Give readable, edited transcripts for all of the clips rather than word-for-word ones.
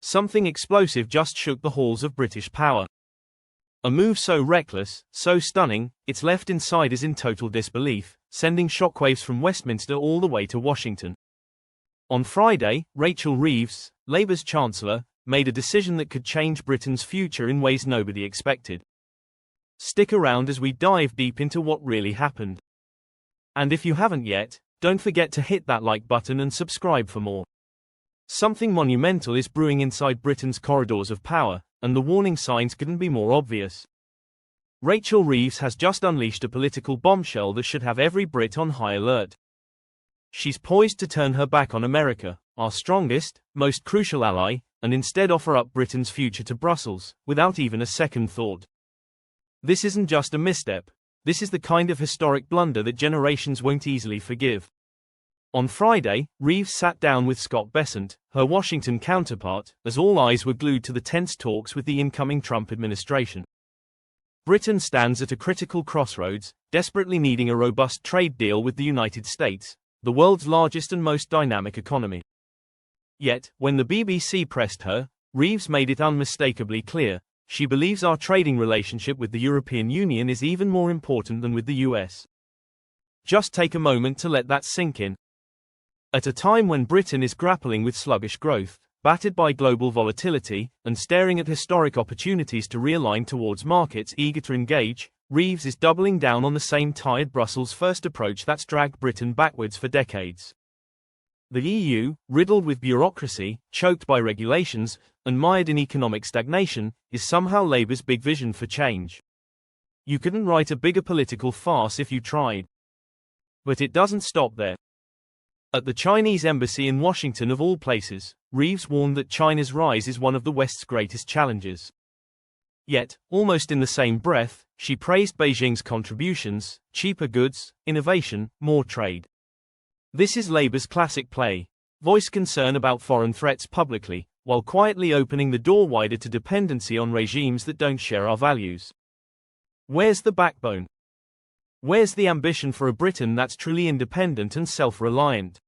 something explosive just shook the halls of British power. A move so reckless, so stunning, it's left insiders in total disbelief, sending shockwaves from Westminster all the way to Washington. On Friday, Rachel Reeves, Labour's Chancellor, made a decision that could change Britain's future in ways nobody expected. Stick around as we dive deep into what really happened. And if you haven't yet, don't forget to hit that like button and subscribe for more. Something monumental is brewing inside Britain's corridors of power, and the warning signs couldn't be more obvious. Rachel Reeves has just unleashed a political bombshell that should have every Brit on high alert. She's poised to turn her back on America, our strongest, most crucial ally, and instead offer up Britain's future to Brussels, without even a second thought. This isn't just a misstep, this is the kind of historic blunder that generations won't easily forgive. On Friday, Reeves sat down with Scott Bessent, her Washington counterpart, as all eyes were glued to the tense talks with the incoming Trump administration. Britain stands at a critical crossroads, desperately needing a robust trade deal with the United States, the world's largest and most dynamic economy. Yet, when the BBC pressed her, Reeves made it unmistakably clear, she believes our trading relationship with the European Union is even more important than with the US. Just take a moment to let that sink in. At a time when Britain is grappling with sluggish growth, battered by global volatility, and staring at historic opportunities to realign towards markets eager to engage, Reeves is doubling down on the same tired Brussels-first approach that's dragged Britain backwards for decades. The EU, riddled with bureaucracy, choked by regulations, and mired in economic stagnation, is somehow Labour's big vision for change. You couldn't write a bigger political farce if you tried. But it doesn't stop there. At the Chinese embassy in Washington of all places, Reeves warned that China's rise is one of the West's greatest challenges. Yet, almost in the same breath, she praised Beijing's contributions: cheaper goods, innovation, more trade. This is Labour's classic play: voice concern about foreign threats publicly, while quietly opening the door wider to dependency on regimes that don't share our values. Where's the backbone? Where's the ambition for a Britain that's truly independent and self-reliant?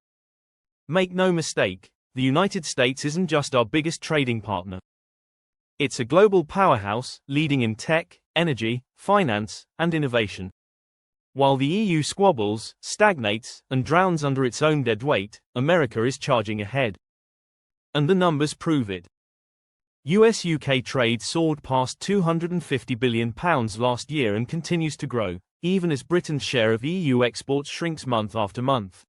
Make no mistake, the United States isn't just our biggest trading partner. It's a global powerhouse, leading in tech, energy, finance, and innovation. While the EU squabbles, stagnates, and drowns under its own dead weight, America is charging ahead. And the numbers prove it. US-UK trade soared past £250 billion last year and continues to grow, even as Britain's share of EU exports shrinks month after month.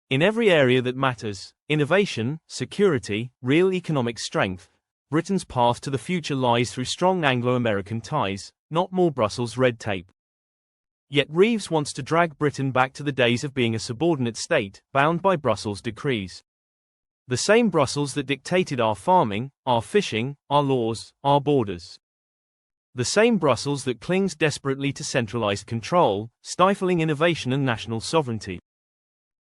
In every area that matters, innovation, security, real economic strength, Britain's path to the future lies through strong Anglo-American ties, not more Brussels red tape. Yet Reeves wants to drag Britain back to the days of being a subordinate state, bound by Brussels decrees. The same Brussels that dictated our farming, our fishing, our laws, our borders. The same Brussels that clings desperately to centralized control, stifling innovation and national sovereignty.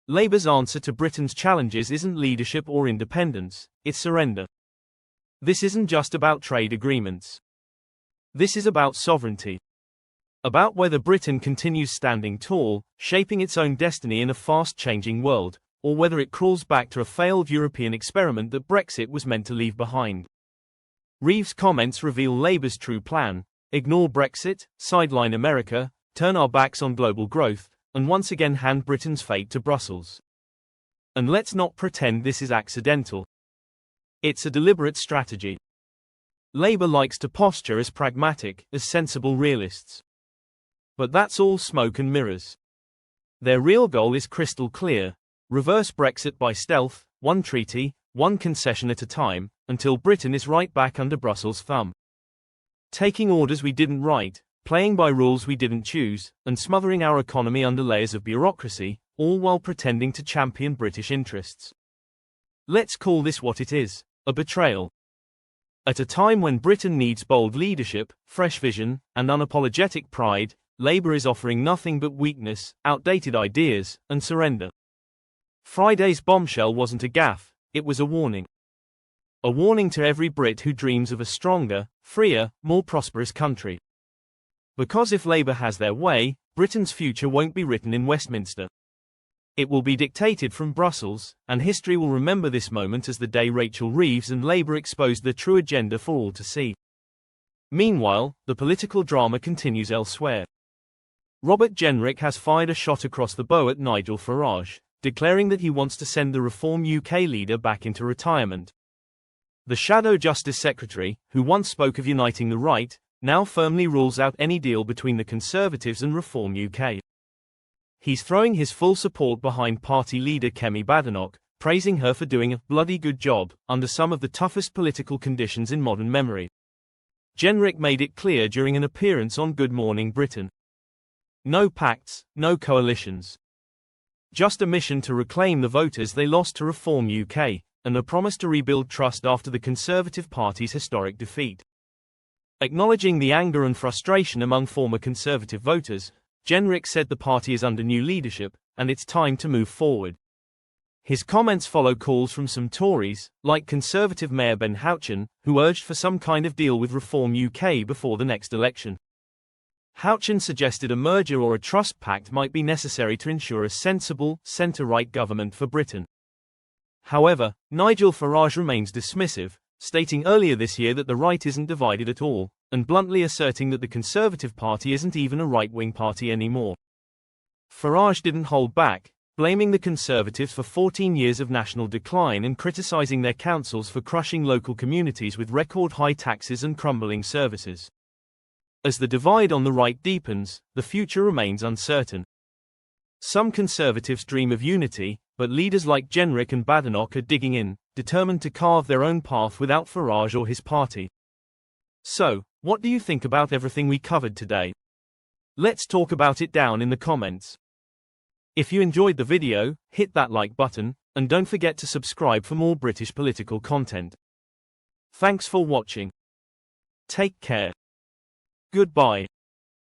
Labour's answer to Britain's challenges isn't leadership or independence, it's surrender. This isn't just about trade agreements. This is about sovereignty. About whether Britain continues standing tall, shaping its own destiny in a fast-changing world, or whether it crawls back to a failed European experiment that Brexit was meant to leave behind. Reeves' comments reveal Labour's true plan: ignore Brexit, sideline America, turn our backs on global growth, and once again hand Britain's fate to Brussels. And let's not pretend this is accidental. It's a deliberate strategy. Labour likes to posture as pragmatic, as sensible realists. But that's all smoke and mirrors. Their real goal is crystal clear: reverse Brexit by stealth, one treaty, one concession at a time, until Britain is right back under Brussels' thumb. Taking orders we didn't write, playing by rules we didn't choose, and smothering our economy under layers of bureaucracy, all while pretending to champion British interests. Let's call this what it is: a betrayal. At a time when Britain needs bold leadership, fresh vision, and unapologetic pride, Labour is offering nothing but weakness, outdated ideas, and surrender. Friday's bombshell wasn't a gaffe, it was a warning. A warning to every Brit who dreams of a stronger, freer, more prosperous country. Because if Labour has their way, Britain's future won't be written in Westminster. It will be dictated from Brussels, and history will remember this moment as the day Rachel Reeves and Labour exposed their true agenda for all to see. Meanwhile, the political drama continues elsewhere. Robert Jenrick has fired a shot across the bow at Nigel Farage, declaring that he wants to send the Reform UK leader back into retirement. The Shadow Justice Secretary, who once spoke of uniting the right, now firmly rules out any deal between the Conservatives and Reform UK. He's throwing his full support behind party leader Kemi Badenoch, praising her for doing a bloody good job under some of the toughest political conditions in modern memory. Jenrick made it clear during an appearance on Good Morning Britain. No pacts, no coalitions. Just a mission to reclaim the voters they lost to Reform UK, and a promise to rebuild trust after the Conservative Party's historic defeat. Acknowledging the anger and frustration among former Conservative voters, Jenrick said the party is under new leadership, and it's time to move forward. His comments follow calls from some Tories, like Conservative Mayor Ben Houchen, who urged for some kind of deal with Reform UK before the next election. Houchen suggested a merger or a trust pact might be necessary to ensure a sensible, centre-right government for Britain. However, Nigel Farage remains dismissive, stating earlier this year that the right isn't divided at all, and bluntly asserting that the Conservative Party isn't even a right-wing party anymore. Farage didn't hold back, blaming the Conservatives for 14 years of national decline and criticising their councils for crushing local communities with record-high taxes and crumbling services. As the divide on the right deepens, the future remains uncertain. Some Conservatives dream of unity, but leaders like Jenrick and Badenoch are digging in, determined to carve their own path without Farage or his party. So, what do you think about everything we covered today? Let's talk about it down in the comments. If you enjoyed the video, hit that like button, and don't forget to subscribe for more British political content. Thanks for watching. Take care. Goodbye.